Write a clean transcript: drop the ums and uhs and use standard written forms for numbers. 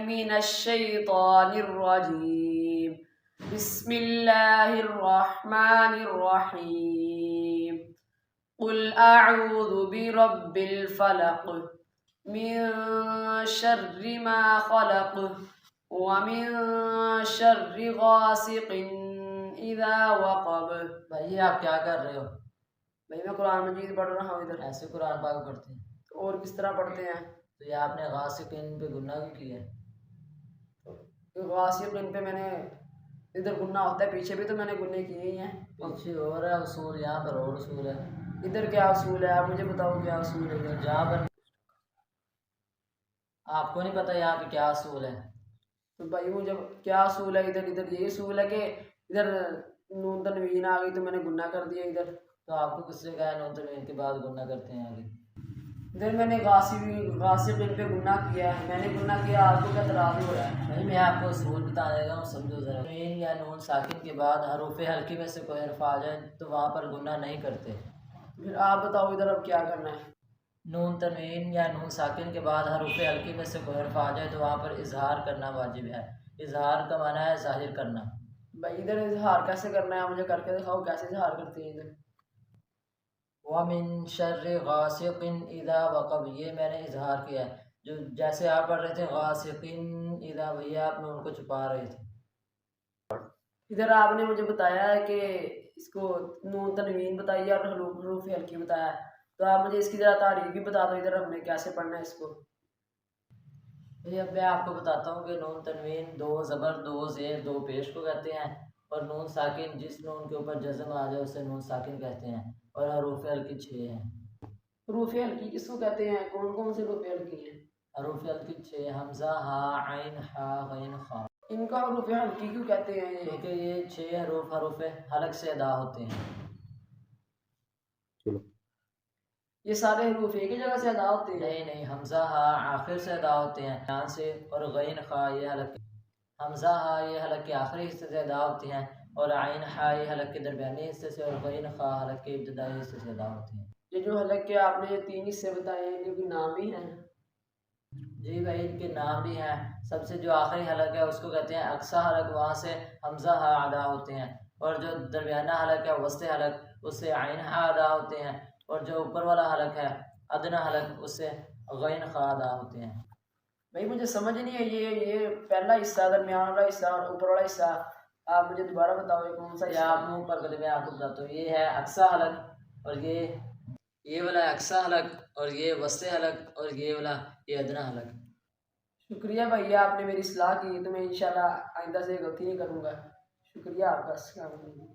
मिनश्शैतानिर्रजीम बिस्मिल्लाहिर्रहमानिर्रहीम कुल अऊज़ु बिरब्बिल फलक मिन शर्रि मा खलक व मिन शर्रि गासिकिन इज़ा वक़ब। भाई आप क्या कर रहे हो? भाई मैं कुरान मजीद पढ़ रहा हूँ इधर। ऐसे कुरान पाक पढ़ते हैं? तो और किस तरह पढ़ते हैं? तो ये आपने गासिकिन पे गुनाह क्यों किया? तो गासिकिन पे मैंने इधर गुनाह होता है, पीछे भी तो मैंने गुनाह किए ही हैं। पीछे और है उसूल, यहाँ पर और उसूल है। इधर क्या उसूल है, आप मुझे बताओ क्या उसूल है इधर? जहाँ पर आपको नहीं पता यहाँ पे क्या उसूल है? तो भाई मुझे क्या उसूल है इधर? इधर ये उसूल है कि इधर नून तनवीन आ गई तो मैंने गुनाह कर दिया इधर। तो आपको किससे कहा नून तनवीन के बाद गुनाह करते हैं आगे? इधर मैंने गासिकिन पे गुनाह किया है, मैंने गुनाह किया, आपको क्या तराज़ हो रहा है? भाई मैं आपको उसूल बता देगा हूँ, समझो ज़रा। नून या नून साकिन के बाद हरूफ हल्की में से कोई हर्फ आ जाए तो वहाँ पर गुनाह नहीं करते। फिर आप बताओ इधर अब क्या करना है? नून तनवीन या नून साकिन के बाद हरूफ हल्की में से कोई हर्फ आ जाए तो वहाँ पर इजहार करना वाजिब है। इजहार का माना है ज़ाहिर करना। भाई इधर इजहार कैसे करना है, मुझे करके दिखाओ कैसे इजहार करते हैं इधर। वमिन शर्रि गासिकिन इज़ा वक़ब, ये मैंने इजहार किया है। जो जैसे आप पढ़ रहे थे गासिकिन इज़ा, भैया आप नून को छुपा रहे थे। इधर आपने मुझे बताया है कि इसको नून तनवीन बताइए और हरूफ हल्की बताया है, तो आप मुझे इसकी ज़रा तारीफ भी बता दो इधर हमने कैसे पढ़ना है इसको। भैया मैं आपको बताता हूँ कि नून तनवीन दो ज़बर दो ज़ेर दो पेश को कहते हैं, और नून साकिन जिस नून के ऊपर जज़म आ जाए उसे नून साकिन कहते हैं, और हरूफ हल्की 6 हैं। हरूफ हल्की किसको कहते हैं, कौन कौन से हरूफ हल्की हैं? हरूफ हल्की 6, हमज़ा हा आइन हा गैन खा। इनका हरूफ हल्की क्यों कहते हैं ये? क्योंकि ये 6 हरूफ हलक से अदा होते हैं। ये सारे हरूफ एक ही जगह से अदा होते हैं? नहीं नहीं, हमज़ा हा आखिर से अदा होते हैं यहाँ से, और गैन खा ये हलक, हमज़ा हा ये हलक के आखिरी हिस्से से अदा होती हैं, और आइन हा ये हलक के दरमियानी हिस्से से, और गैन खा हलक के इब्तदाई हिस्से से अदा होती हैं। ये जो हलक के आपने ये 3 हिस्से बताए हैं, इनके कोई नाम भी हैं? जी भाई, इनके नाम भी हैं। सबसे जो आखिरी हलक है उसको कहते हैं अक्सा हलक, वहाँ से हमज़ा हा अदा होते हैं, और जो दरमियाना हलक है वस्ते हलक, उससे आइन हा अदा होते हैं, और जो ऊपर वाला हलक है अदना हलक, उससे गैन खा अदा होते हैं। भाई मुझे समझ नहीं है, ये पहला हिस्सा, दरमियान वाला हिस्सा और ऊपर वाला हिस्सा, आप मुझे दोबारा बताओ ये कौन सा या हिस्सा? आप मुँह पर कदम, मैं आपको बताता हूँ। ये है अक्सा हलक, और ये वाला अक्सा हलक, और ये वस्ते हलक, और ये वाला ये अदना हलक। शुक्रिया भैया, आपने मेरी सलाह की, तो मैं इंशाल्लाह आइंदा से गलती नहीं करूँगा। शुक्रिया आपका। अस्सलाम वालेकुम।